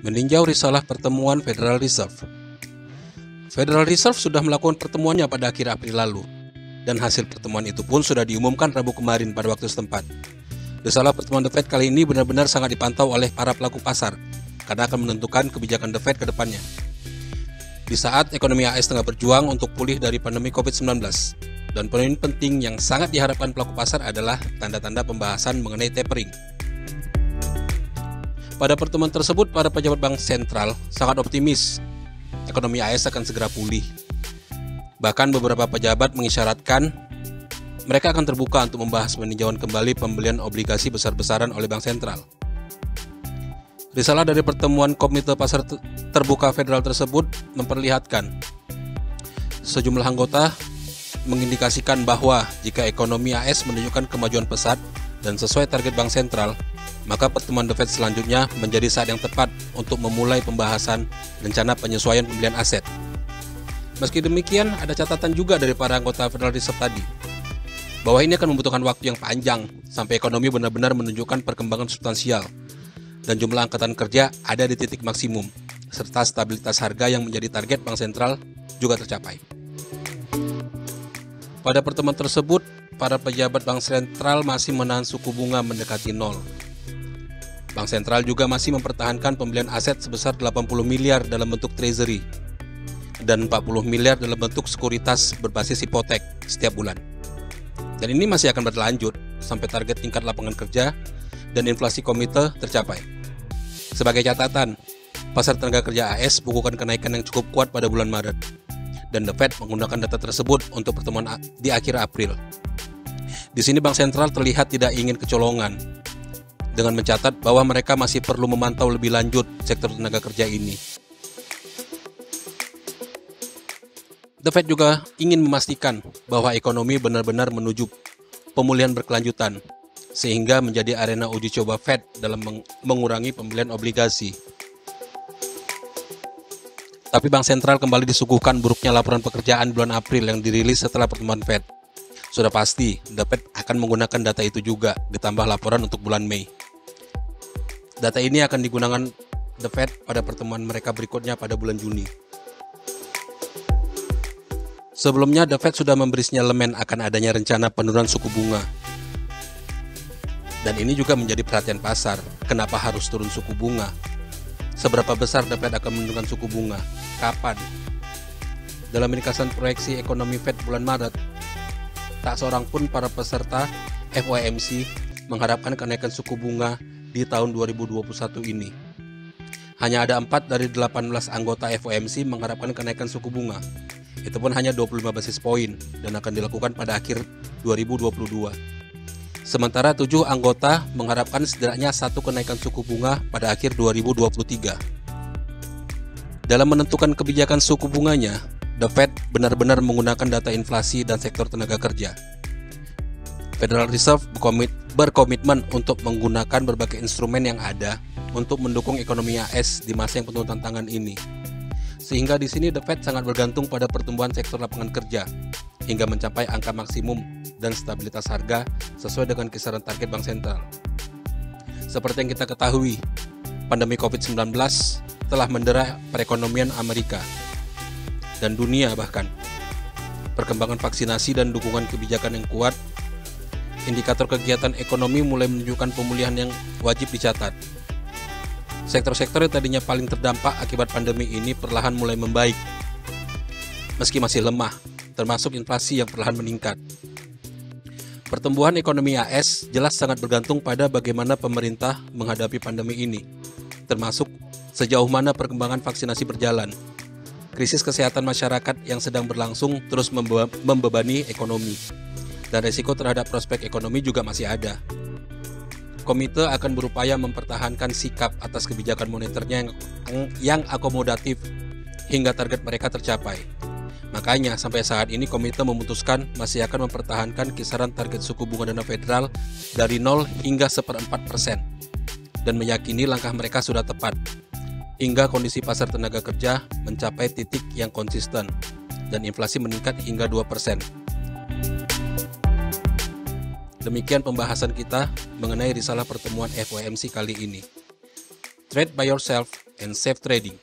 Meninjau risalah pertemuan Federal Reserve. Federal Reserve sudah melakukan pertemuannya pada akhir April lalu, dan hasil pertemuan itu pun sudah diumumkan Rabu kemarin pada waktu setempat. Risalah pertemuan The Fed kali ini benar-benar sangat dipantau oleh para pelaku pasar, karena akan menentukan kebijakan The Fed ke depannya. Di saat ekonomi AS tengah berjuang untuk pulih dari pandemi COVID-19, dan poin penting yang sangat diharapkan pelaku pasar adalah tanda-tanda pembahasan mengenai tapering. Pada pertemuan tersebut, para pejabat bank sentral sangat optimis ekonomi AS akan segera pulih. Bahkan beberapa pejabat mengisyaratkan mereka akan terbuka untuk membahas peninjauan kembali pembelian obligasi besar-besaran oleh bank sentral. Risalah dari pertemuan Komite Pasar Terbuka Federal tersebut memperlihatkan sejumlah anggota mengindikasikan bahwa jika ekonomi AS menunjukkan kemajuan pesat dan sesuai target bank sentral, maka pertemuan The Fed selanjutnya menjadi saat yang tepat untuk memulai pembahasan rencana penyesuaian pembelian aset. Meski demikian, ada catatan juga dari para anggota Federal Reserve tadi, bahwa ini akan membutuhkan waktu yang panjang sampai ekonomi benar-benar menunjukkan perkembangan substansial dan jumlah angkatan kerja ada di titik maksimum, serta stabilitas harga yang menjadi target bank sentral juga tercapai. Pada pertemuan tersebut, para pejabat bank sentral masih menahan suku bunga mendekati nol. Bank sentral juga masih mempertahankan pembelian aset sebesar 80 miliar dalam bentuk treasury dan 40 miliar dalam bentuk sekuritas berbasis hipotek setiap bulan. Dan ini masih akan berlanjut sampai target tingkat lapangan kerja dan inflasi komite tercapai. Sebagai catatan, pasar tenaga kerja AS bukukan kenaikan yang cukup kuat pada bulan Maret, dan The Fed menggunakan data tersebut untuk pertemuan di akhir April. Di sini bank sentral terlihat tidak ingin kecolongan, dengan mencatat bahwa mereka masih perlu memantau lebih lanjut sektor tenaga kerja ini. The Fed juga ingin memastikan bahwa ekonomi benar-benar menuju pemulihan berkelanjutan, sehingga menjadi arena uji coba Fed dalam mengurangi pembelian obligasi. Tapi bank sentral kembali disuguhkan buruknya laporan pekerjaan bulan April yang dirilis setelah pertemuan Fed. Sudah pasti, The Fed akan menggunakan data itu juga, ditambah laporan untuk bulan Mei. Data ini akan digunakan The Fed pada pertemuan mereka berikutnya pada bulan Juni. Sebelumnya, The Fed sudah memberi sinyalemen akan adanya rencana penurunan suku bunga. Dan ini juga menjadi perhatian pasar, kenapa harus turun suku bunga? Seberapa besar The Fed akan menurunkan suku bunga? Kapan? Dalam ringkasan proyeksi ekonomi Fed bulan Maret, tak seorang pun para peserta FOMC mengharapkan kenaikan suku bunga di tahun 2021 ini. Hanya ada 4 dari 18 anggota FOMC mengharapkan kenaikan suku bunga. Itu pun hanya 25 basis poin dan akan dilakukan pada akhir 2022. Sementara 7 anggota mengharapkan setidaknya 1 kenaikan suku bunga pada akhir 2023. Dalam menentukan kebijakan suku bunganya, The Fed benar-benar menggunakan data inflasi dan sektor tenaga kerja. Federal Reserve berkomitmen untuk menggunakan berbagai instrumen yang ada untuk mendukung ekonomi AS di masa yang penuh tantangan ini. Sehingga di sini The Fed sangat bergantung pada pertumbuhan sektor lapangan kerja hingga mencapai angka maksimum dan stabilitas harga sesuai dengan kisaran target bank sentral. Seperti yang kita ketahui, pandemi COVID-19 telah mendera perekonomian Amerika dan dunia bahkan. Perkembangan vaksinasi dan dukungan kebijakan yang kuat, indikator kegiatan ekonomi mulai menunjukkan pemulihan yang wajib dicatat. Sektor-sektor yang tadinya paling terdampak akibat pandemi ini perlahan mulai membaik, meski masih lemah, termasuk inflasi yang perlahan meningkat. Pertumbuhan ekonomi AS jelas sangat bergantung pada bagaimana pemerintah menghadapi pandemi ini, termasuk sejauh mana perkembangan vaksinasi berjalan. Krisis kesehatan masyarakat yang sedang berlangsung terus membebani ekonomi, dan risiko terhadap prospek ekonomi juga masih ada. Komite akan berupaya mempertahankan sikap atas kebijakan moneternya yang akomodatif hingga target mereka tercapai. Makanya sampai saat ini komite memutuskan masih akan mempertahankan kisaran target suku bunga dana federal dari 0 hingga 1/4% dan meyakini langkah mereka sudah tepat hingga kondisi pasar tenaga kerja mencapai titik yang konsisten dan inflasi meningkat hingga 2%. Demikian pembahasan kita mengenai risalah pertemuan FOMC kali ini. Trade by yourself and safe trading.